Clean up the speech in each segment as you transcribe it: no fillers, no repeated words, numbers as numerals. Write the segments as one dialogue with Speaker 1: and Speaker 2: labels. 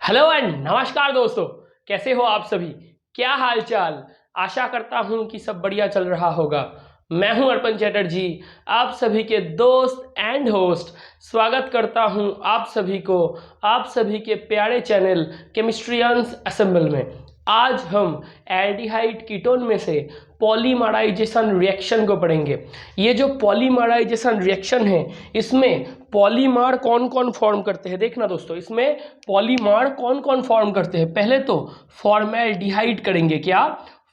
Speaker 1: Hello and नमस्कार दोस्तों, कैसे हो आप सभी। क्या हाल चाल। आशा करता हूं कि सब बढ़िया चल रहा होगा। मैं हूं अर्पण चैटर्जी, आप सभी के दोस्त एंड होस्ट। स्वागत करता हूं आप सभी को आप सभी के प्यारे चैनल केमिस्ट्रियंस असेंबल में। आज हम एल्डिहाइड कीटोन में से पॉलीमराइजेशन रिएक्शन को पढ़ेंगे। ये जो पॉलीमराइजेशन रिएक्शन है, इसमें पॉलीमर कौन कौन फॉर्म करते हैं देखना दोस्तों। इसमें पॉलीमर कौन कौन फॉर्म करते हैं, पहले तो फॉर्मेल्डिहाइड करेंगे। क्या?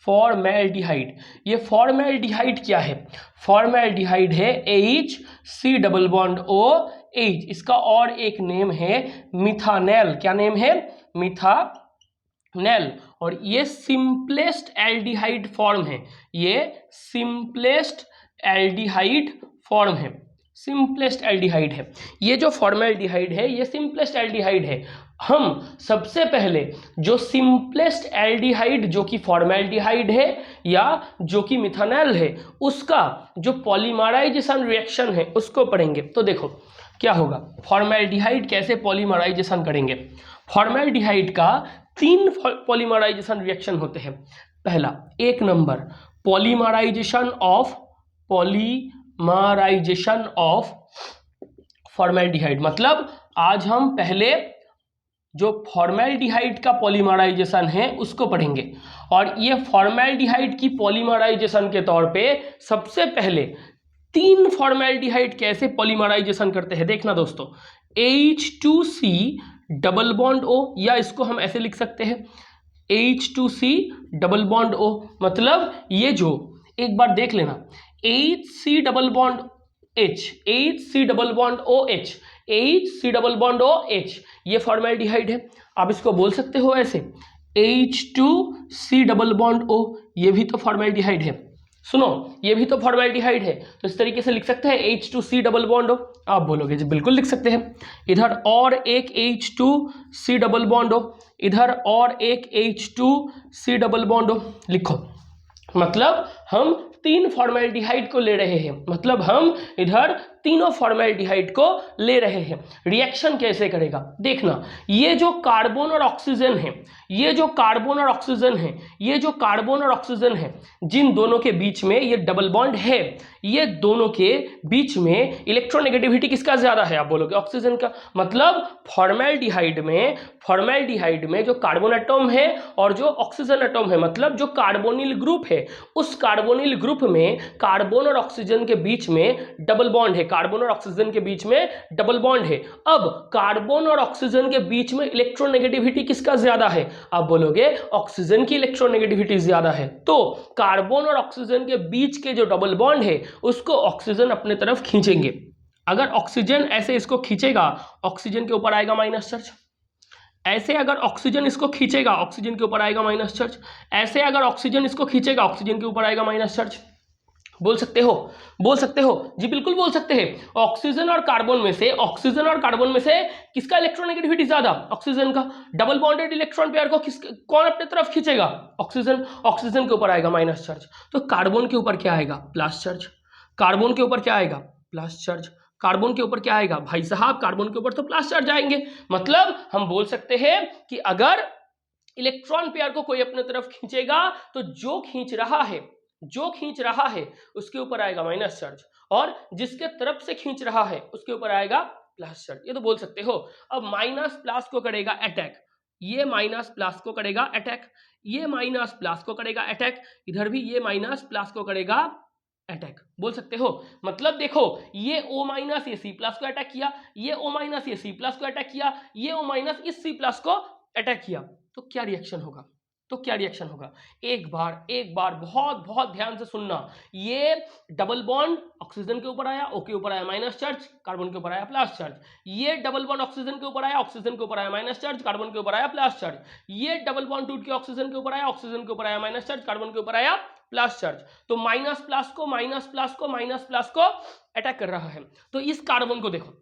Speaker 1: फॉर्मेल्डिहाइड। ये फॉर्मेल्डिहाइड क्या है? फॉर्मेल्डिहाइड है H C double bond O H. इसका और एक नेम है मिथानेल। क्या नेम है? मिथानेल। और ये सिंपलेस्ट एल्डिहाइड फॉर्म है। ये सिंपलेस्ट एल्डिहाइड फॉर्म है। सिंपलेस्ट एल्डिहाइड है ये जो फॉर्मेल्डिहाइड है, ये सिंपलेस्ट एल्डिहाइड है। हम सबसे पहले जो सिंपलेस्ट एल्डिहाइड जो कि फॉर्मेल्डिहाइड है या जो कि मिथानेल है, उसका जो पॉलीमराइजेशन रिएक्शन है उसको पढ़ेंगे। तो देखो क्या होगा, फॉर्मेल्डिहाइड कैसे पॉलीमराइजेशन करेंगे। फॉर्मेल्डिहाइड का 3 पॉलीमराइजेशन रिएक्शन होते हैं। पहला 1 नंबर पॉलीमराइजेशन ऑफ फॉर्मेल्डिहाइड। मतलब आज हम पहले जो फॉर्मेल्डिहाइड का पॉलीमराइजेशन है उसको पढ़ेंगे। और ये फॉर्मेल्डिहाइड की पॉलीमराइजेशन के तौर पे सबसे पहले 3 फॉर्मेल्डिहाइड कैसे पॉलीमराइजेशन करते हैं देखना दोस्तों। H2C डबल बॉन्ड O, या इसको हम ऐसे लिख सकते हैं H2C डबल बॉन्ड O। मतलब ये जो एक बार देख लेना, HC double bond H, HC double bond OH, HC double bond OH, ये फॉर्मेल्डिहाइड है। आप इसको बोल सकते हो ऐसे H2C डबल बॉन्ड O, ये भी तो फॉर्मेल्डिहाइड है। सुनो, ये भी तो फॉर्मेल्डिहाइड है, तो इस तरीके से लिख सकते हैं H2C डबल बॉन्ड O। आप बोलोगे जी बिल्कुल लिख सकते हैं। इधर और एक H2C डबल बॉन्ड O, इधर और एक H2C डबल बॉन्ड O। लिखो, मतलब हम 3 फॉर्मेल्डिहाइड को ले रहे हैं। मतलब हम इधर तीनों फॉर्मेल्डिहाइड को ले रहे हैं। रिएक्शन कैसे करेगा देखना। ये जो कार्बन और ऑक्सीजन है, ये जो कार्बन और ऑक्सीजन है, ये जो कार्बन और ऑक्सीजन है, जिन दोनों के बीच में ये डबल बॉन्ड है, ये दोनों के बीच में इलेक्ट्रोनेगेटिविटी किसका ज्यादा है? आप बोलोगे ऑक्सीजन का। मतलब फॉर्मेल्डिहाइड में जो कार्बन एटम है और जो ऑक्सीजन एटम है, मतलब जो कार्बोनिल ग्रुप है, उस कार्बोनिल ग्रुप में कार्बन और ऑक्सीजन के बीच में डबल बॉन्ड है। कार्बन और ऑक्सीजन के बीच में डबल बॉन्ड है। अब कार्बन और ऑक्सीजन के बीच में इलेक्ट्रोनेगेटिविटी किसका ज्यादा है? आप बोलोगे ऑक्सीजन की इलेक्ट्रोनेगेटिविटी ज्यादा है। तो कार्बन और ऑक्सीजन के बीच के जो डबल बॉन्ड है उसको ऑक्सीजन अपने तरफ खींचेंगे। अगर ऑक्सीजन ऐसे इसको खींचेगा, ऑक्सीजन के ऊपर आएगा माइनस चार्ज। ऐसे अगर ऑक्सीजन इसको खींचेगा, ऑक्सीजन के ऊपर आएगा माइनस चार्ज। ऐसे अगर ऑक्सीजन इसको खींचेगा, ऑक्सीजन के ऊपर आएगा माइनस चार्ज। बोल सकते हो? बोल सकते हो जी, बिल्कुल बोल सकते हैं। ऑक्सीजन और कार्बन में से किसका इलेक्ट्रोनेगेटिविटी ज्यादा? ऑक्सीजन का। डबल बॉन्डेड इलेक्ट्रॉन पेयर को कौन अपने तरफ खींचेगा? ऑक्सीजन। ऑक्सीजन के ऊपर आएगा माइनस चार्ज। तो कार्बन के ऊपर क्या आएगा? Plus charge. कार्बन के ऊपर क्या आएगा? Plus charge. कार्बन के ऊपर क्या आएगा भाई साहब? कार्बन के ऊपर तो प्लस चार्ज आएंगे। मतलब हम बोल सकते हैं कि अगर इलेक्ट्रॉन पेयर को कोई अपने तरफ खींचेगा तो जो खींच रहा है उसके ऊपर आएगा माइनस चार्ज, और जिसके तरफ से खींच रहा है उसके ऊपर आएगा प्लस चार्ज। ये तो बोल सकते हो। अब माइनस प्लस को करेगा अटैक, ये माइनस प्लस को करेगा अटैक, ये माइनस प्लस को करेगा अटैक, इधर भी ये माइनस प्लस को करेगा अटैक। बोल सकते हो। मतलब देखो, ये O माइनस ये C प्लस को अटैक किया, ये O माइनस ये C प्लस को अटैक किया, ये O माइनस इस C प्लस को अटैक किया, तो क्या रिएक्शन होगा? एक बार बहुत बहुत ध्यान से सुनना। ये डबल बॉन्ड ऑक्सीजन के ऊपर आया, O के ऊपर आया माइनस चार्ज, कार्बन के ऊपर आया प्लस चार्ज। ये डबल बॉन्ड ऑक्सीजन के ऊपर आया, ऑक्सीजन के ऊपर आया माइनस चार्ज, कार्बन के ऊपर आया प्लस चार्ज। ये डबल बॉन्ड टूट के ऑक्सीजन के ऊपर आया, ऑक्सीजन के ऊपर आया माइनस चार्ज, कार्बन के ऊपर आया प्लस चार्ज। तो माइनस प्लस को अटैक कर रहा है। तो इस कार्बन को देखो,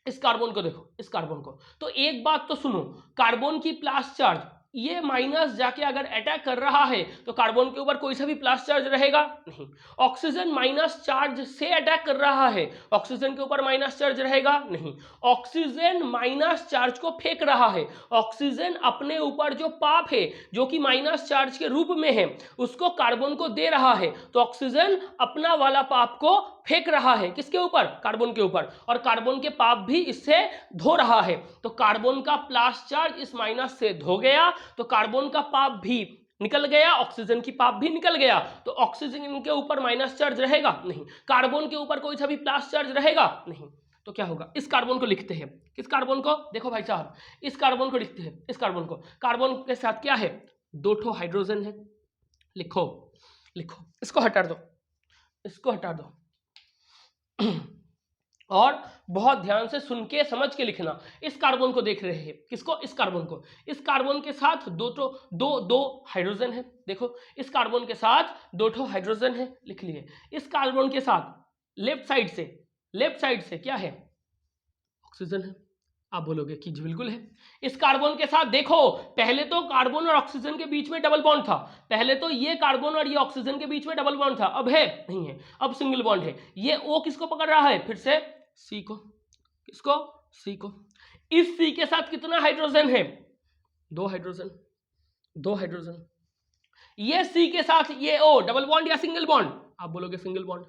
Speaker 1: इस कार्बन को। तो एक बात तो सुनो, कार्बन की प्लस चार्ज ये माइनस जाके अगर अटैक कर रहा है तो कार्बन के ऊपर कोई सा भी प्लस चार्ज रहेगा नहीं। ऑक्सीजन माइनस चार्ज से अटैक कर रहा है, ऑक्सीजन के ऊपर माइनस चार्ज रहेगा नहीं। ऑक्सीजन माइनस चार्ज को फेंक रहा है, ऑक्सीजन अपने ऊपर जो पाप है जो कि माइनस चार्ज के रूप में है उसको कार्बन को दे रहा है, तो ऑक्सीजन अपना वाला पाप को फेंक रहा है किसके ऊपर, कार्बन के ऊपर, और कार्बन के पाप भी इससे धो रहा है। तो कार्बन का प्लस चार्ज इस माइनस से धो गया तो कार्बन का पाप भी निकल गया, ऑक्सीजन की पाप भी निकल गया, तो ऑक्सीजन के ऊपर माइनस चार्ज रहेगा नहीं, कार्बन के ऊपर कोई सा भी प्लस चार्ज रहेगा नहीं। तो क्या होगा, इस कार्बन को लिखते हैं, किस कार्बन को, देखो भाई साहब इस कार्बन को लिखते हैं, इस कार्बन को, कार्बन के साथ क्या है, 2 ठो हाइड्रोजन है, लिखो लिखो, इसको हटा दो, इसको हटा दो और बहुत ध्यान से सुन के समझ के लिखना। इस कार्बन को देख रहे हैं, किसको, इस कार्बन को, इस कार्बन के साथ दो हाइड्रोजन है, देखो इस कार्बन के साथ 2 ठो हाइड्रोजन है, लिख लिए। इस कार्बन के साथ लेफ्ट साइड से क्या है, ऑक्सीजन है। आप बोलोगे कि जी बिल्कुल है। इस कार्बन के साथ देखो, पहले तो कार्बन और ऑक्सीजन के बीच में डबल बॉन्ड था, पहले तो ये कार्बन और ये ऑक्सीजन के बीच में डबल बॉन्ड था, अब है नहीं है, अब सिंगल बॉन्ड है। ये O किसको पकड़ रहा है, फिर से C को, किसको, C को। इस C के साथ कितना हाइड्रोजन है, 2 हाइड्रोजन, 2 हाइड्रोजन। ये C के साथ ये O, डबल बॉन्ड या सिंगल बॉन्ड, आप बोलोगे सिंगल बॉन्ड,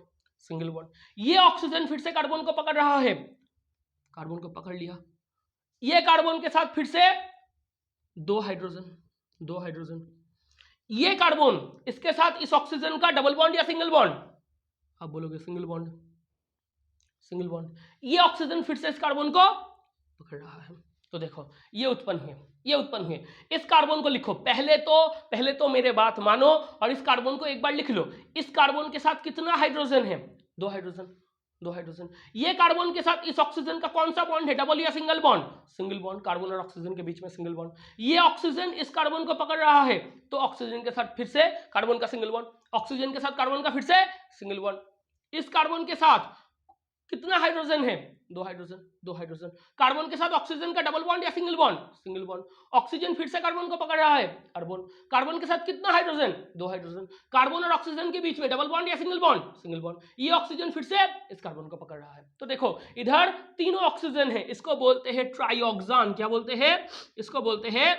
Speaker 1: सिंगल बॉन्ड। ये ऑक्सीजन फिर से कार्बन को पकड़ रहा है, कार्बन को पकड़ लिया, ये कार्बन के साथ फिर से 2 हाइड्रोजन, 2 हाइड्रोजन। ये कार्बन इसके साथ इस ऑक्सीजन का डबल बॉन्ड या सिंगल बॉन्ड, आप बोलोगे सिंगल बॉन्ड, सिंगल बॉन्ड। ये ऑक्सीजन फिर से इस कार्बन को पकड़ रहा है, तो देखो ये उत्पन्न हुए, ये उत्पन्न हुए। इस कार्बन को लिखो, पहले तो मेरे बात मानो और इस कार्बन को एक बार लिख लो। इस कार्बन के साथ कितना हाइड्रोजन है, 2 हाइड्रोजन, 2 हाइड्रोजन। ये कार्बन के साथ इस ऑक्सीजन का कौन सा बॉन्ड है, डबल या single bond, single bond, carbon और ऑक्सीजन के बीच में सिंगल बॉन्ड। ये ऑक्सीजन इस कार्बन को पकड़ रहा है, तो ऑक्सीजन के साथ फिर से कार्बन का सिंगल बॉन्ड, ऑक्सीजन के साथ कार्बन का फिर से सिंगल बॉन्ड। इस कार्बन के साथ कितना हाइड्रोजन है, 2 हाइड्रोजन, 2 हाइड्रोजन। कार्बन के साथ ऑक्सीजन का डबल बॉन्ड या single bond, single bond. Oxygen फिर से कार्बन को पकड़ रहा है, कार्बन, कार्बन के साथ कितना हाइड्रोजन, 2 हाइड्रोजन। कार्बन और ऑक्सीजन के बीच में डबल बॉन्ड या सिंगल बॉन्ड, सिंगल बॉन्ड। ये ऑक्सीजन फिर से इस कार्बन को पकड़ रहा है, तो देखो इधर तीनों ऑक्सीजन है, इसको बोलते हैं ट्राइऑक्सान। क्या बोलते हैं, इसको बोलते हैं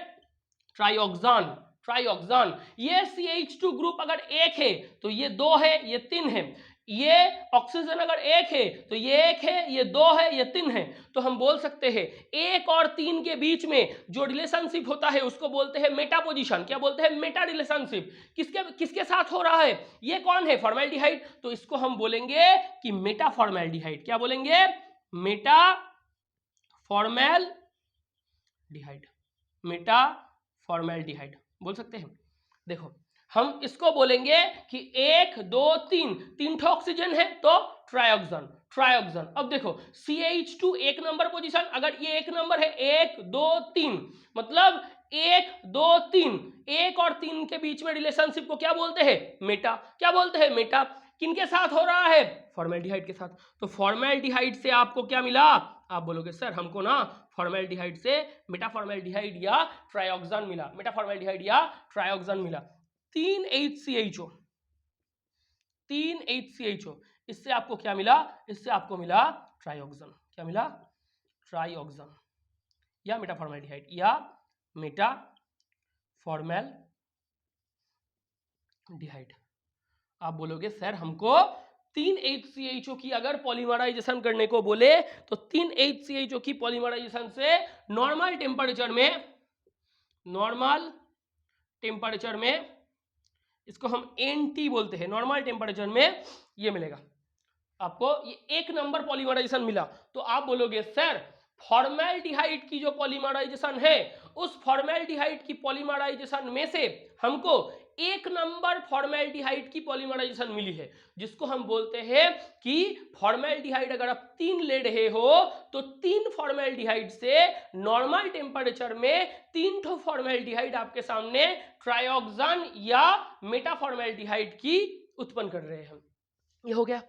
Speaker 1: ट्राइऑक्सान, ट्राइऑक्सान। ये CH2 ग्रुप अगर एक है तो ये 2 है, ये 3 है। ये ऑक्सीजन अगर एक है तो ये 1 है, ये 2 है, ये 3 है। तो हम बोल सकते हैं 1 और 3 के बीच में जो रिलेशनशिप होता है उसको बोलते हैं मेटा पोजीशन। क्या बोलते हैं, मेटा रिलेशनशिप। किसके किसके साथ हो रहा है, ये कौन है, फॉर्मेल्डिहाइड, तो इसको हम बोलेंगे कि मेटा फॉर्मेल्डिहाइड। क्या बोलेंगे, मेटा फॉर्मेल्डिहाइड, मेटा फॉर्मेल्डिहाइड बोल सकते हैं। देखो हम इसको बोलेंगे कि 1 2 3, 3 ठो ऑक्सीजन है तो ट्राइऑक्सान, ट्राइऑक्सान। अब देखो CH2 1 नंबर पोजीशन, अगर ये 1 नंबर है, 1 2 3, मतलब 1 2 3, 1 और 3 के बीच में रिलेशनशिप को क्या बोलते हैं, मेटा। क्या बोलते हैं, मेटा। किनके साथ हो रहा है, फॉर्मेल्डिहाइड के साथ। तो फॉर्मेल्डिहाइड से आपको क्या मिला, आप बोलोगे सर हमको ना फॉर्मेल्डिहाइड से मेटा फॉर्मेल्डिहाइड या ट्राइऑक्सान मिला, मेटा फॉर्मेल्डिहाइड या ट्राइऑक्सान मिला। 3 HCHO, 3 HCHO, इससे आपको क्या मिला, इससे आपको मिला ट्राइऑक्सान। क्या मिला, ट्राइऑक्सान या मेटा फॉर्मेल्डिहाइड या मेटा फॉर्मेल्डिहाइड। आप बोलोगे सर हमको 3 HCHO की अगर पॉलीमराइजेशन करने को बोले तो 3 HCHO की पॉलीमराइजेशन से नॉर्मल टेम्परेचर में इसको हम NT बोलते हैं, नॉर्मल टेम्परेचर में ये मिलेगा आपको, ये 1 नंबर पॉलीमराइजेशन मिला। तो आप बोलोगे सर फॉर्मेल्डिहाइड की जो पॉलीमराइजेशन है उस फॉर्मेल्डिहाइड की पॉलीमराइजेशन में से हमको 1 नंबर फॉर्मेल्डिहाइड की पॉलीमराइजेशन मिली है, जिसको हम बोलते हैं कि फॉर्मेल्डिहाइड अगर आप 3 ले रहे हो तो 3 फॉर्मेल्डिहाइड से नॉर्मल टेम्परेचर में 3 ठो फॉर्मेल्डिहाइड आपके सामने ट्राइऑक्सान या मेटा फॉर्मेल्डिहाइड की उत्पन्न कर रहे हैं। ये हो गया,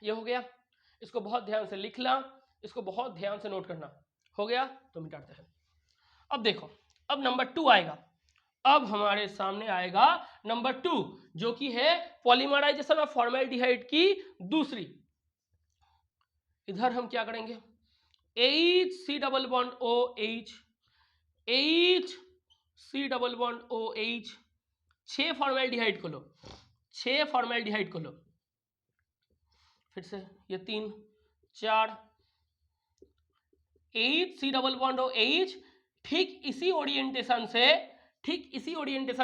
Speaker 1: ये हो गया। इसको बहुत ध्यान से लिखना, इसको बहुत ध्यान से नोट करना। हो गया तो मिटाते हैं। अब देखो अब नंबर 2 आएगा, अब हमारे सामने आएगा नंबर 2 जो कि है पॉलीमराइजेशन ऑफ फॉर्मेल्डिहाइड की दूसरी। इधर हम क्या करेंगे, H C double bond OH, H C double bond OH, 6 formaldehyde को लो, 6 फॉर्मेल्डिहाइड को लो, फिर से ये 3 4, HC डबल बॉन्ड OH, ठीक इसी ओरिएंटेशन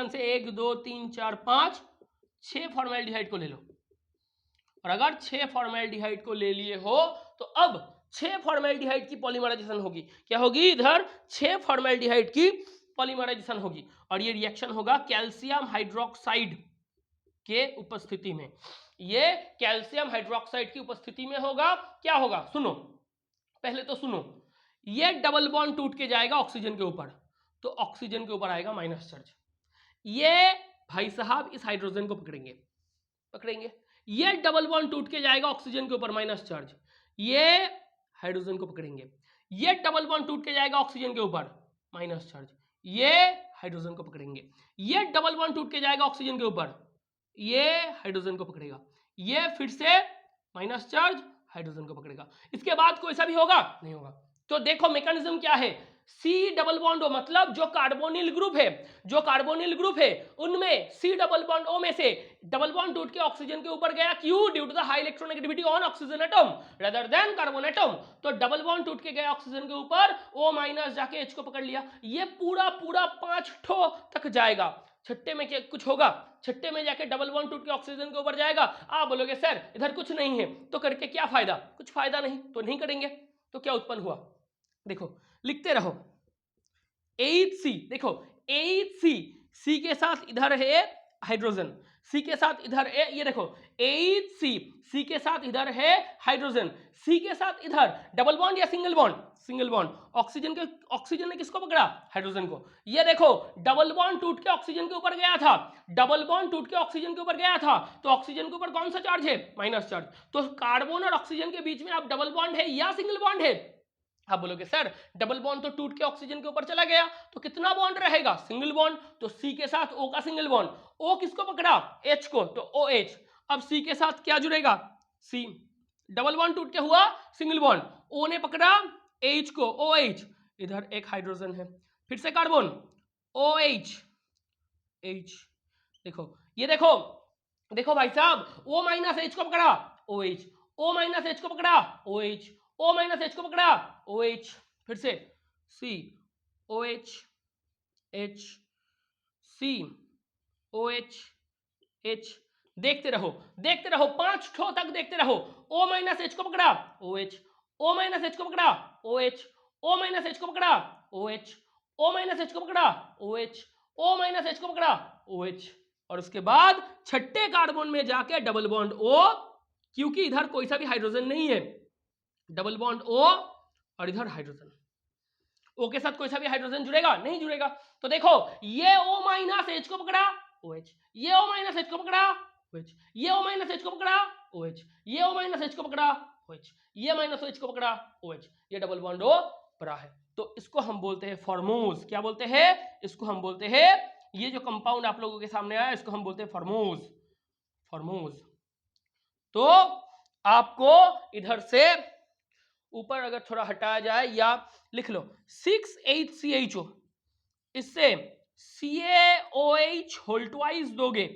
Speaker 1: से 1 2 3 4 5 6 फॉर्मेल्डिहाइड को ले लो। और अगर 6 फॉर्मेल्डिहाइड को ले लिए हो तो अब 6 फॉर्मेल्डिहाइड की पॉलीमराइजेशन होगी। क्या होगी, इधर 6 फॉर्मेल्डिहाइड की पॉलीमराइजेशन होगी और ये रिएक्शन होगा कैल्शियम हाइड्रोक्साइड के उपस्थिति में। ये कैल्शियम हाइड्रोक्साइड की उपस्थिति में होगा। क्या होगा, सुनो, पहले तो सुनो, ये डबल बॉन्ड टूट के जाएगा ऑक्सीजन के ऊपर, तो ऑक्सीजन के ऊपर आएगा माइनस चार्ज। ये भाई साहब इस हाइड्रोजन को पकड़ेंगे, ये डबल बॉन्ड टूट के जाएगा ऑक्सीजन के ऊपर माइनस चार्ज, ये हाइड्रोजन को पकड़ेंगे, ये डबल बॉन्ड टूट के जाएगा ऑक्सीजन के ऊपर माइनस चार्ज, ये हाइड्रोजन को पकड़ेंगे, ये डबल बॉन्ड टूट के जाएगा ऑक्सीजन के ऊपर, ये हाइड्रोजन को पकड़ेगा, ये फिर से माइनस चार्ज हाइड्रोजन को पकड़ेगा। इसके बाद कोई सा भी होगा, नहीं होगा। तो देखो मैकेनिज्म क्या है, C डबल बॉन्ड O, मतलब जो कार्बोनिल ग्रुप है उनमें C डबल बॉन्ड O में से डबल बॉन्ड टूट के ऑक्सीजन के ऊपर गया, क्यों, due to the high electronegativity on oxygen atom rather than carbon atom. तो डबल बॉन्ड टूट के गया ऑक्सीजन के ऊपर, O- जाके H को पकड़ लिया। ये पूरा 5 ठो तक जाएगा। छठे में क्या कुछ होगा, छठे में जाके डबल बॉन्ड टूट के ऑक्सीजन के ऊपर जाएगा। आप बोलोगे सर इधर कुछ नहीं है, तो करके क्या फायदा, कुछ फायदा नहीं, तो नहीं करेंगे। तो क्या उत्पन्न हुआ, देखो लिखते रहो, HC, देखो HC, C के साथ इधर है हाइड्रोजन, C के साथ इधर है, ये देखो HC, C के साथ इधर है हाइड्रोजन, C के साथ इधर डबल बॉन्ड या सिंगल बॉन्ड, ऑक्सीजन ने किसको पकड़ा, हाइड्रोजन को। ये देखो डबल बॉन्ड टूट के ऑक्सीजन के ऊपर गया था, तो ऑक्सीजन के ऊपर कौन सा चार्ज है, माइनस चार्ज। तो कार्बन और ऑक्सीजन के बीच में अब डबल बॉन्ड है या सिंगल बॉन्ड है। आप बोलोगे सर डबल बॉन्ड तो टूट के ऑक्सीजन के ऊपर चला गया, तो कितना बॉन्ड रहेगा, सिंगल बॉन्ड। तो C के साथ O का सिंगल बॉन्ड, O किसको पकड़ा, H को, तो OH। अब C के साथ क्या जुड़ेगा, C, डबल बॉन्ड टूट के हुआ सिंगल बॉन्ड, O ने पकड़ा H को, OH, इधर एक हाइड्रोजन है, फिर से कार्बन OH, H, देखो ये देखो भाई साहब, O- H को पकड़ा OH, O- H को पकड़ा OH, O- H को पकड़ा OH, फिर से C, OH, H, C, OH, H, देखते रहो 5 ठो तक देखते रहो। O- H को पकड़ा OH, O- H को पकड़ा OH, O- H को पकड़ा OH, O- H को पकड़ा OH, O- H को पकड़ा OH, और उसके बाद छठे कार्बन में जाके डबल बॉन्ड O, क्योंकि इधर कोई सा भी हाइड्रोजन नहीं है, डबल बॉन्ड O और इधर हाइड्रोजन, O के साथ कोई सा भी हाइड्रोजन जुड़ेगा, नहीं जुड़ेगा। तो देखो ये O- H को पकड़ा OH, ये O- H को पकड़ा OH, ये O- H को पकड़ा OH, ये O- H को पकड़ा OH, ये -OH को पकड़ा OH, ये डबल बॉन्ड O बड़ा है। तो इसको हम बोलते हैं फॉर्मोज। क्या बोलते हैं, इसको हम बोलते हैं, ये जो कंपाउंड आप लोगों के सामने आया इसको हम बोलते हैं फॉर्मोज। तो आपको इधर से ऊपर अगर थोड़ा हटाया जाए या लिख लो 6HCHO, इससे CaOH होल ट्वाइस दोगे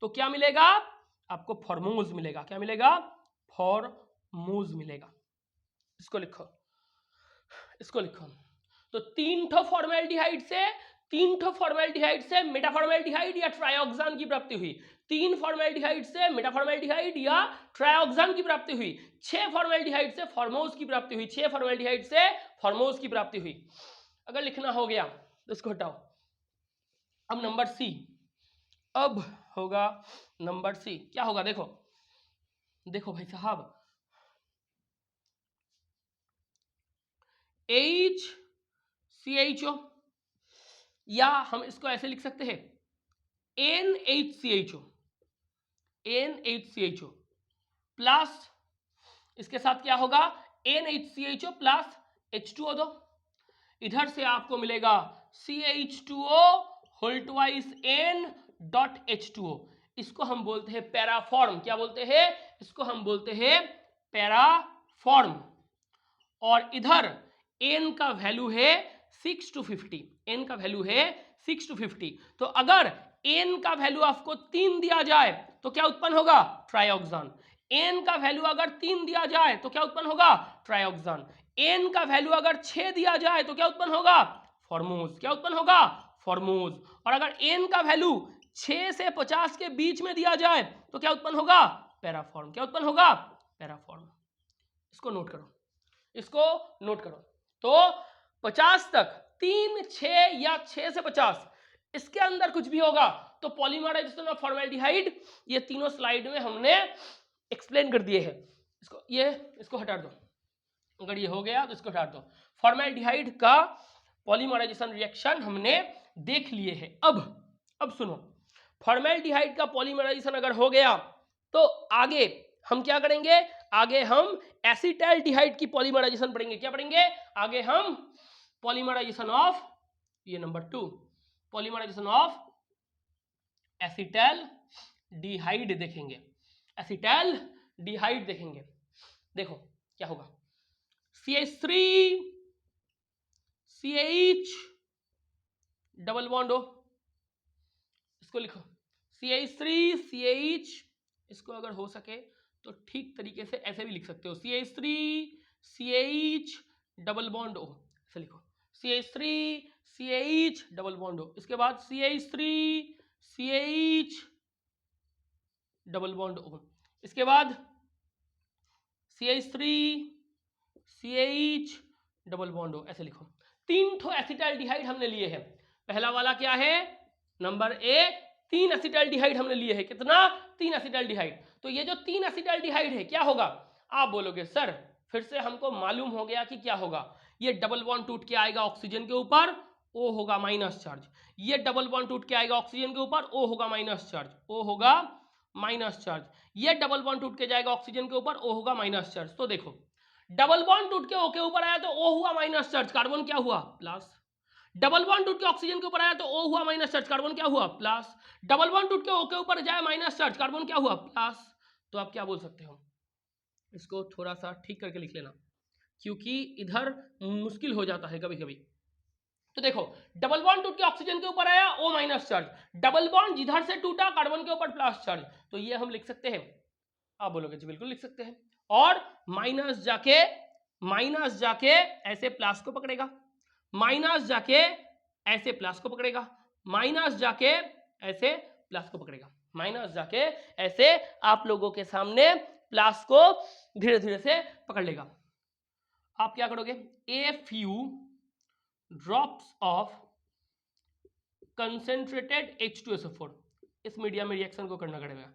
Speaker 1: तो क्या मिलेगा आपको, फॉर्मोज मिलेगा। क्या मिलेगा, फॉर्मोज मिलेगा। इसको लिखो। तो 3 ठो फॉर्मेल्डिहाइड से मेटाफॉर्मेल्डिहाइड या ट्रायोक्सान की प्राप्ति हुई, 3 फॉर्मेल्डिहाइड से मेटाफॉर्मेल्डिहाइड या ट्रायोक्सान की प्राप्ति हुई, 6 फॉर्मेल्डिहाइड से फॉर्मोज की प्राप्ति हुई, 6 फॉर्मेल्डिहाइड से फॉर्मोज की प्राप्ति हुई। अगर लिखना हो गया तो इसको हटाओ। अब नंबर C, अब होगा नंबर C, क्या होगा, देखो भाई साहब, HCHO, या हम इसको ऐसे लिख सकते हैं NHCHO प्लस, इसके साथ क्या होगा NHCHO प्लस H2O2, इधर से आपको मिलेगा CH2O होल ट्वाइस N.H2O। इसको हम बोलते हैं पैराफॉर्म। क्या बोलते हैं? इसको हम बोलते हैं पैराफॉर्म। और इधर N का वैल्यू है 6 to 50। N का वैल्यू है 6 to 50। तो अगर N का वैल्यू आपको 3 दिया जाए तो क्या उत्पन्न होगा? ट्राइऑक्सान। N का वैल्यू अगर 3 दिया जाए तो क्या उत्पन्न होगा? ट्राइऑक्सान। N का वैल्यू अगर 6 दिया जाए तो क्या उत्पन्न होगा? फॉर्मोज। क्या उत्पन्न होगा? फॉर्मोज। और अगर N का वैल्यू 6 से 50 के बीच में दिया जाए तो क्या उत्पन्न होगा? पैराफॉर्म। क्या उत्पन्न होगा? पैराफॉर्म। इसको नोट करो, इसको नोट करो। तो 50 तक 3, 6 या 6 से 50 इसके अंदर कुछ भी होगा तो पॉलीमराइजेशन ऑफ फॉर्मेल्डिहाइड, ये तीनों स्लाइड में हमने एक्सप्लेन कर दिए हैं। इसको हटा दो। अगर ये हो गया तो इसको हटा दो। फॉर्मेल्डिहाइड का पॉलीमराइजेशन रिएक्शन हमने देख लिए हैं। अब सुनो, फॉर्मेल्डिहाइड का पॉलीमराइजेशन अगर हो गया तो आगे हम क्या करेंगे? आगे हम एसिटाल्डिहाइड की पॉलीमराइजेशन पढ़ेंगे। क्या पढ़ेंगे? आगे हम पॉलीमराइजेशन ऑफ, ये नंबर 2, पॉलीमराइजेशन ऑफ एसिटाल्डिहाइड देखेंगे। एसिटाल्डिहाइड देखेंगे। देखो क्या होगा। CH3 CH डबल बॉन्ड हो, इसको लिखो CH3 CH। इसको अगर हो सके तो ठीक तरीके से ऐसे भी लिख सकते हो, CH3 CH डबल बॉन्ड हो, ऐसे लिखो CH3 CH डबल बॉन्ड हो। इसके बाद CH3 CH डबल बॉन्ड हो। इसके बाद CH3 CH डबल बॉन्ड हो, ऐसे लिखो। 3 ठो एसिटाल्डिहाइड हमने लिए हैं। पहला वाला क्या है? नंबर ए, 3 एसिटाल्डिहाइड हमने लिए हैं। कितना? 3 एसिटाल्डिहाइड। तो ये जो 3 एसिटाल्डिहाइड है क्या होगा? आप बोलोगे सर फिर से हमको मालूम हो गया कि क्या होगा। ये डबल बॉन्ड टूट के आएगा ऑक्सीजन के ऊपर, O होगा माइनस चार्ज। ये डबल बॉन्ड टूट के आएगा ऑक्सीजन के ऊपर, O होगा माइनस चार्ज, O होगा माइनस चार्ज। ये डबल बॉन्ड टूट के जाएगा ऑक्सीजन के ऊपर, O होगा माइनस चार्ज। तो देखो डबल बॉन्ड टूट के O के ऊपर आया तो O हुआ माइनस चार्ज, कार्बन क्या हुआ? प्लस। डबल बॉन्ड टूट के ऑक्सीजन के ऊपर आया तो O हुआ माइनस चार्ज, कार्बन क्या हुआ? प्लस। डबल बॉन्ड टूट के O के ऊपर जाए माइनस चार्ज, कार्बन क्या हुआ? प्लस। तो आप क्या बोल सकते हो? इसको थोड़ा सा ठीक करके लिख लेना क्योंकि इधर मुश्किल हो जाता है कभी कभी। तो देखो डबल बॉन्ड टूट के ऑक्सीजन के ऊपर आया O minus charge, double bond जिधर से टूटा कार्बन के ऊपर प्लस चार्ज। तो ये हम लिख सकते हैं। आप बोलोगे जी बिल्कुल लिख सकते हैं। और माइनस जाके ऐसे प्लस को पकड़ेगा, माइनस जाके ऐसे प्लस को पकड़ेगा, माइनस जाके ऐसे प्लस को पकड़ेगा, माइनस जाके ऐसे आप लोगों के सामने प्लस को धीरे धीरे से पकड़ लेगा। आप क्या करोगे? A few drops of concentrated H2SO4, इस मीडियम में रिएक्शन को करना पड़ेगा,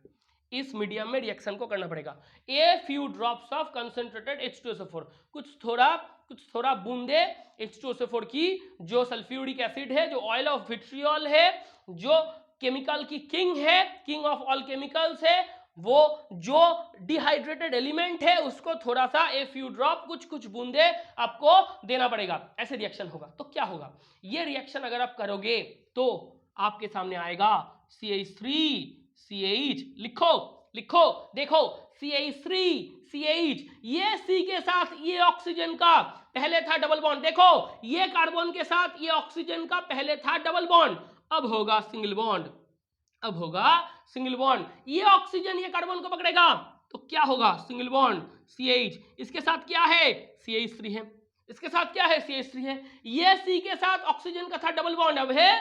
Speaker 1: इस मीडियम में रिएक्शन को करना पड़ेगा। A few drops of concentrated H2SO4, कुछ थोड़ा बूंदे H2SO4 की, जो सल्फ्यूरिक एसिड है, जो ऑयल ऑफ विट्रियोल है, जो केमिकल की किंग है, किंग ऑफ ऑल केमिकल्स है, वो जो डिहाइड्रेटेड एलिमेंट है उसको थोड़ा सा ए फ्यू ड्रॉप, कुछ बूंदे आपको देना पड़ेगा। ऐसे रिएक्शन होगा। तो क्या होगा? ये रिएक्शन अगर आप करोगे तो आपके सामने आएगा CH3 CH। लिखो देखो CH3 CH, ये C के साथ ये ऑक्सीजन का पहले था डबल बॉन्ड, देखो ये कार्बन के साथ ये ऑक्सीजन का पहले था डबल बॉन्ड, अब होगा सिंगल बॉन्ड, अब होगा सिंगल बॉन्ड। ये ऑक्सीजन ये कार्बन को पकड़ेगा तो क्या होगा? Single bond CH। इसके साथ क्या है? CH3 है। इसके साथ क्या है? CH3 है। ये C के साथ ऑक्सीजन का था डबल बॉन्ड, अब है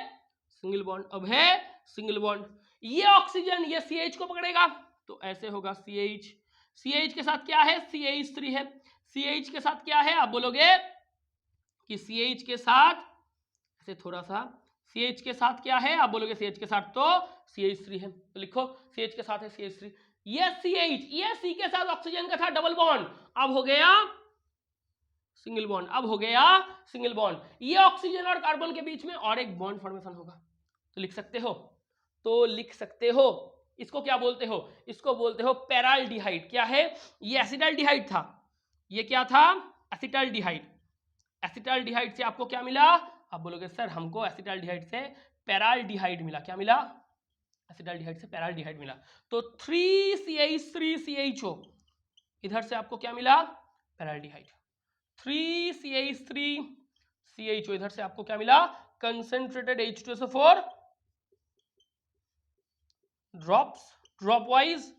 Speaker 1: सिंगल बॉन्ड, अब है सिंगल बॉन्ड। ये ऑक्सीजन ये CH को पकड़ेगा तो ऐसे होगा CH। CH के साथ क्या है? CH3 है। CH के साथ क्या है? आप बोलोगे कि CH के साथ ऐसे थोड़ा सा, CH के साथ क्या है? आप बोलोगे CH के साथ तो CH3 है। तो लिखो CH के साथ है CH3। ये CH, ये C के साथ ऑक्सीजन का था डबल बॉन्ड, अब हो गया सिंगल बॉन्ड, अब हो गया सिंगल बॉन्ड। ये ऑक्सीजन और कार्बन के बीच में और एक बॉन्ड फॉर्मेशन होगा। तो लिख सकते हो, तो लिख सकते हो। इसको क्या बोलते हो? इसको बोलते हो पैराल्डिहाइड। क्या है? ये एसिटाल्डिहाइड था, ये क्या था? एसिटाल्डिहाइड। एसिटाल्डिहाइड से आपको क्या मिला? आप बोलोगे सर हमको एसिटाल्डिहाइड से पैराल्डिहाइड मिला। क्या मिला? एसिटाल्डिहाइड से पैराल्डिहाइड मिला। तो 3CH3CHO, इधर से आपको क्या मिला? पैराल्डिहाइड। 3CH3CHO, इधर से आपको क्या मिला? Concentrated H2SO4 drop wise,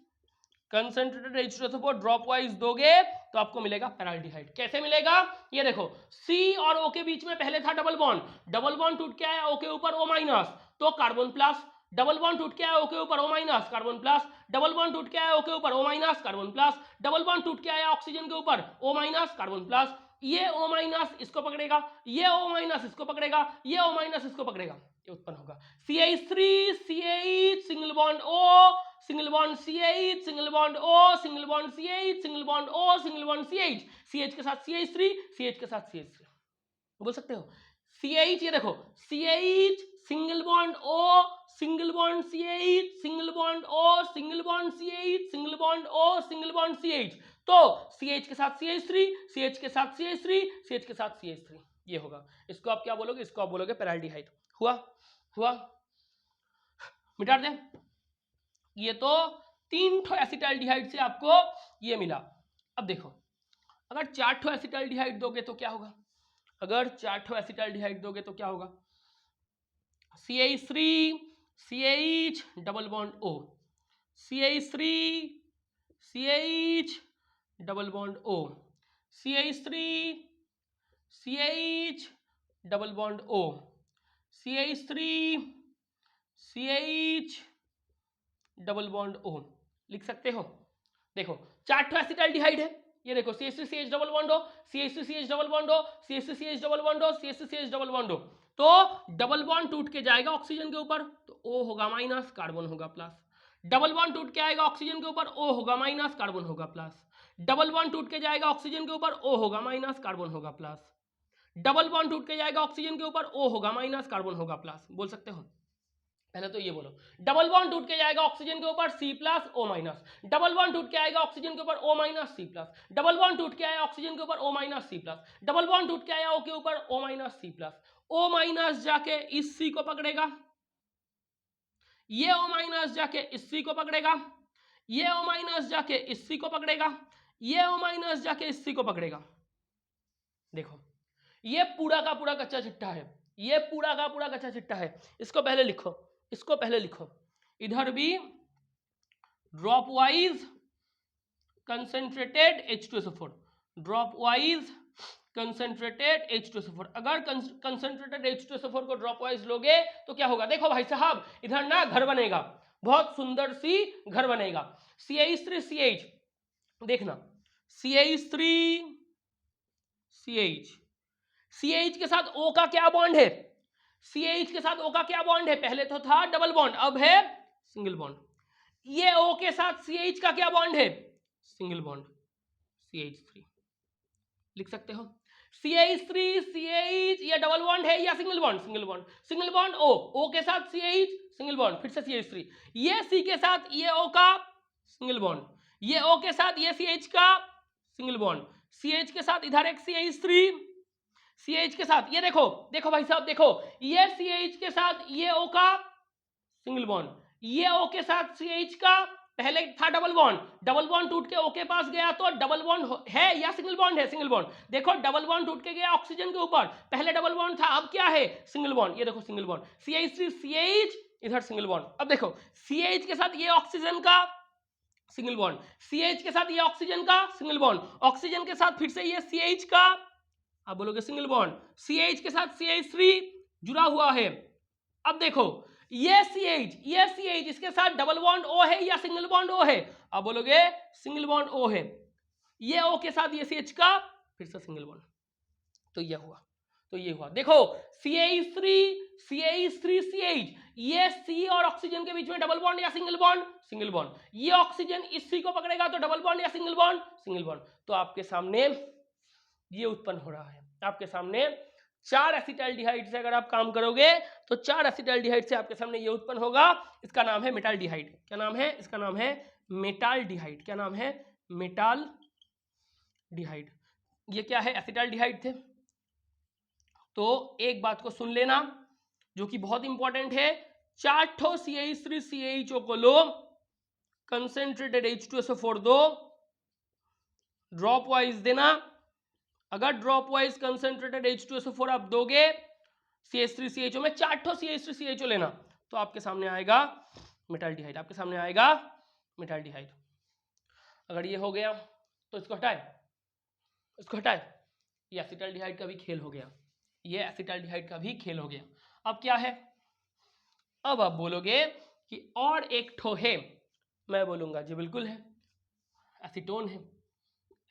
Speaker 1: concentrated H2SO4 drop wise दोगे तो आपको मिलेगा पैराल्डिहाइड। कैसे मिलेगा? ये देखो, C और O के बीच में पहले था डबल बॉन्ड, डबल बॉन्ड टूट के आया O के ऊपर O माइनस, तो कार्बन प्लस, डबल बॉन्ड टूट के आया O के ऊपर O minus, carbon plus, double bond टूट के आया O के ऊपर O minus, carbon plus, double bond टूट के आया ऑक्सीजन के ऊपर O माइनस, कार्बन प्लस, ये O माइनस इसको पकड़ेगा, ये O माइनस इसको पकड़ेगा, ये O माइनस इसको पकड़ेगा, ये उत्पन्न होगा CH3 CH single bond O, single bond CH, single bond O, single bond CH, single bond O, single bond CH, CH के साथ CH3, CH के साथ CH3, बोल सकते हो CH। ये देखो CH single bond O, single bond CH, single bond O, single bond CH, single bond O, single bond CH, तो CH के साथ CH3, CH के साथ CH3, CH के साथ CH3, ये होगा। इसको आप क्या बोलोगे? इसको आप बोलोगे पैराल्डिहाइड। हुआ मिटा दे। ये तो 3 एसिटाल्डिहाइड से आपको ये मिला। अब देखो, अगर 4 एसिटाल्डिहाइड दोगे तो क्या होगा? अगर 4 एसिटाल्डिहाइड दोगे तो क्या होगा? CH3 CH double bond O, CH3 CH double bond O, CH3 CH double bond O, CH3 CH double bond O, लिख सकते हो। देखो 4 एसिटाल्डिहाइड है, ये देखो CH3 CH double bond O, CH3 CH double bond O, CH3 CH double bond O, CH3 CH double bond O, तो double bond टूट के जाएगा ऑक्सीजन के ऊपर तो O होगा माइनस, कार्बन होगा प्लस, डबल बॉन्ड टूट के आएगा ऑक्सीजन के ऊपर O होगा माइनस, कार्बन होगा प्लस, डबल बॉन्ड टूट के जाएगा ऑक्सीजन के ऊपर O होगा माइनस, कार्बन होगा प्लस, डबल बॉन्ड टूट के जाएगा ऑक्सीजन के ऊपर O होगा माइनस, कार्बन होगा प्लस, बोल सकते हो। पहले तो ये बोलो, डबल बॉन्ड टूट के जाएगा ऑक्सीजन के ऊपर C plus O minus, double bond टूट के आएगा ऑक्सीजन के ऊपर O minus C plus, double bond टूट के आया ऑक्सीजन के ऊपर O minus C plus, double bond टूट के आया O के ऊपर O minus C plus, O minus जाके इस C को पकड़ेगा, ये O माइनस जाके इस C को पकड़ेगा, ये O माइनस जाके इस C को पकड़ेगा, ये O माइनस जाके इस C को पकड़ेगा। देखो ये पूरा का पूरा कच्चा चिट्ठा है, ये पूरा का पूरा कच्चा चिट्ठा है। इसको पहले लिखो, इसको पहले लिखो। इधर भी drop wise concentrated H2SO4, drop wise concentrated H2SO4। अगर कंसेंट्रेटेड H2SO4 को ड्रॉप वाइज लोगे तो क्या होगा? देखो भाई साहब, इधर ना घर बनेगा, बहुत सुंदर सी घर बनेगा। CH3 CH, देखना CH3 CH, CH के साथ O का क्या बॉन्ड है? CH के साथ O का क्या बॉन्ड है? पहले तो था डबल बॉन्ड, अब है सिंगल बॉन्ड। ये O के साथ CH का क्या बॉन्ड है? सिंगल बॉन्ड, CH3, लिख सकते हो। CH3 CH, ये डबल बॉन्ड है या single bond? Single bond, single bond O, O के साथ CH सिंगल बॉन्ड, फिर से CH3, ये C के साथ ये O का सिंगल बॉन्ड, ये O के साथ ये CH का सिंगल बॉन्ड, CH के साथ इधर एक CH3, CH के साथ ये देखो, देखो भाई साहब देखो, ये CH के साथ ये O का सिंगल बॉन्ड, ये O के साथ CH का पहले था डबल बॉन्ड, डबल बॉन्ड टूट के O के पास गया तो डबल बॉन्ड है या सिंगल बॉन्ड है? Single bond. देखो डबल बॉन्ड टूट के गया ऑक्सीजन के ऊपर, पहले डबल बॉन्ड था, अब क्या है? Single bond. ये देखो सिंगल बॉन्ड, CH3 CH, इधर सिंगल बॉन्ड। अब देखो CH के साथ ये ऑक्सीजन का सिंगल बॉन्ड, CH के साथ ये ऑक्सीजन का सिंगल बॉन्ड, ऑक्सीजन के साथ फिर से ये CH का, आप बोलोगे सिंगल बॉन्ड, CH के साथ CH3 जुड़ा हुआ है। अब देखो ये CH इसके साथ डबल बॉन्ड O है या सिंगल बॉन्ड O है? आप बोलोगे सिंगल बॉन्ड O है। ये O के साथ ये CH का फिर से सिंगल बॉन्ड, तो ये हुआ, तो ये हुआ। देखो CH3 CH, ये C और ऑक्सीजन के बीच में डबल बॉन्ड या सिंगल बॉन्ड? Single bond. ये ऑक्सीजन इस C को पकड़ेगा तो डबल बॉन्ड या सिंगल बॉन्ड? Single bond. तो आपके सामने ये उत्पन्न हो रहा है, आपके सामने 4 एसिटाल्डिहाइड से अगर आप काम करोगे तो 4 एसिटाल्डिहाइड से आपके सामने ये उत्पन्न होगा। इसका नाम है मेटाल्डिहाइड। क्या नाम है? इसका नाम है मेटाल्डिहाइड। क्या नाम है? मेटाल्डिहाइड। ये क्या है? एसिटाल्डिहाइड थे, तो एक बात को सुन लेना जो कि बहुत इंपॉर्टेंट है, 4 ठो CH3CH को लो, कंसेंट्रेटेड H2SO4 दो, ड्रॉप वाइज देना। अगर ड्रॉप वाइज कंसेंट्रेटेड H2SO4 आप दोगे CH3CHO में 4 ठो CH3CHO लेना, तो आपके सामने आएगा मेटाल्डिहाइड, आपके सामने आएगा मेटाल्डिहाइड। अगर ये हो गया तो इसको हटाए, इसको हटाए, ये एसिटाल्डिहाइड का भी खेल हो गया, ये एसिटाल्डिहाइड का भी खेल हो गया। अब क्या है, अब आप बोलोगे कि और एक ठो है, मैं बोलूंगा जी बिल्कुल है, एसीटोन है,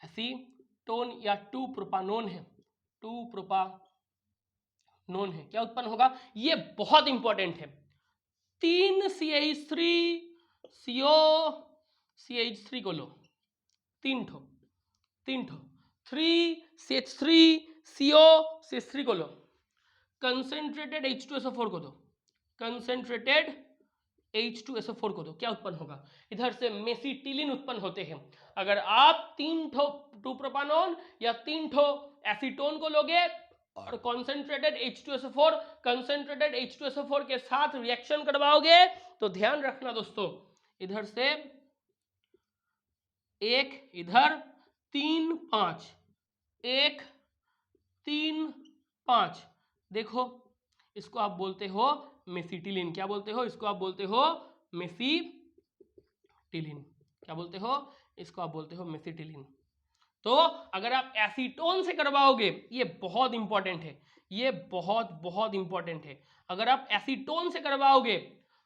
Speaker 1: एसीटोन या 2 प्रोपानोन है, 2 प्रोपानोन है। क्या उत्पन्न होगा, ये बहुत इंपॉर्टेंट है, 3 CH3CO CH3 को लो, 3 ठो 3 CH3CO CH3 को लो, कंसेंट्रेटेड H2SO4 को दो, कंसेंट्रेटेड H2SO4 को दो, क्या उत्पन्न होगा, इधर से मेसिटिलिन उत्पन्न होते हैं। अगर आप 3 ठो 2 प्रोपानोन या 3 ठो एसीटोन को लोगे और कंसेंट्रेटेड H2SO4 कंसेंट्रेटेड H2SO4 के साथ रिएक्शन करवाओगे, तो ध्यान रखना दोस्तों, इधर से एक, इधर 3 5, 1 3 5, देखो इसको आप बोलते हो मेसिटिलिन। क्या बोलते हो, इसको आप बोलते हो मेसिटिलिन। क्या बोलते हो, इसको आप बोलते हो मेसिटिलिन। तो अगर आप एसीटोन से करवाओगे, ये बहुत इंपॉर्टेंट है, ये बहुत बहुत इंपॉर्टेंट है, अगर आप एसीटोन से करवाओगे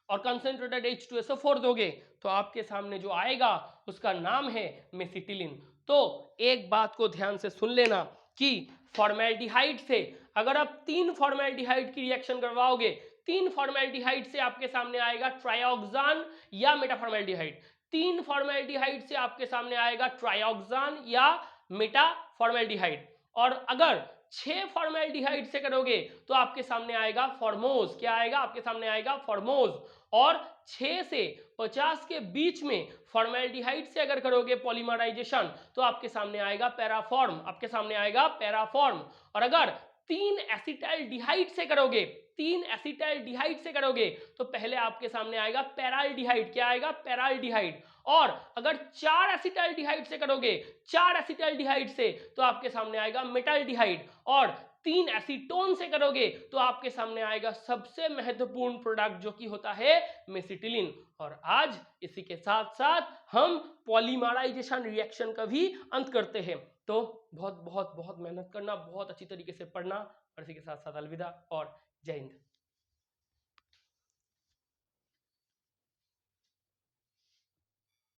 Speaker 1: और कंसेंट्रेटेड H2SO4 दोगे, तो आपके सामने जो आएगा उसका नाम है मेसिटिलिन। तो एक बात को ध्यान से सुन लेना कि फॉर्मेल्डिहाइड से अगर आप 3 फॉर्मेल्डिहाइड की रिएक्शन करवाओगे, 3 फॉर्मेल्डिहाइड से आपके सामने आएगा ट्राइऑक्सान या मेटाफॉर्मेल्डिहाइड, 3 फॉर्मेल्डिहाइड से आपके सामने आएगा ट्राइऑक्सान या मेटाफॉर्मेल्डिहाइड, और अगर 6 फॉर्मेल्डिहाइड से करोगे तो आपके सामने आएगा फॉर्मोज। क्या आएगा, आपके सामने आएगा फॉर्मोज। और 6 से 50 के बीच में फॉर्मेल्डिहाइड से अगर करोगे पॉलीमराइजेशन, तो आपके सामने आएगा पैराफॉर्म, आपके सामने आएगा पैराफॉर्म। और अगर 3 एसिटाइलडिहाइड से करोगे, 3 एसिटाइलडिहाइड से करोगे, तो पहले आपके सामने आएगा पैराल्डिहाइड। क्या आएगा, पैराल्डिहाइड। और अगर 4 एसिटाइलडिहाइड से करोगे, 4 एसिटाइलडिहाइड से, तो आपके सामने आएगा मेटाल्डिहाइड। और 3 एसीटोन से करोगे तो आपके सामने आएगा सबसे महत्वपूर्ण प्रोडक्ट जो कि होता है मेसिटिलिन। और आज इसी के साथ साथ हम पॉलीमराइजेशन रिएक्शन का भी अंत करते हैं। तो बहुत बहुत बहुत मेहनत करना, बहुत अच्छी तरीके से पढ़ना, और इसी के साथ साथ अलविदा और जय हिंद।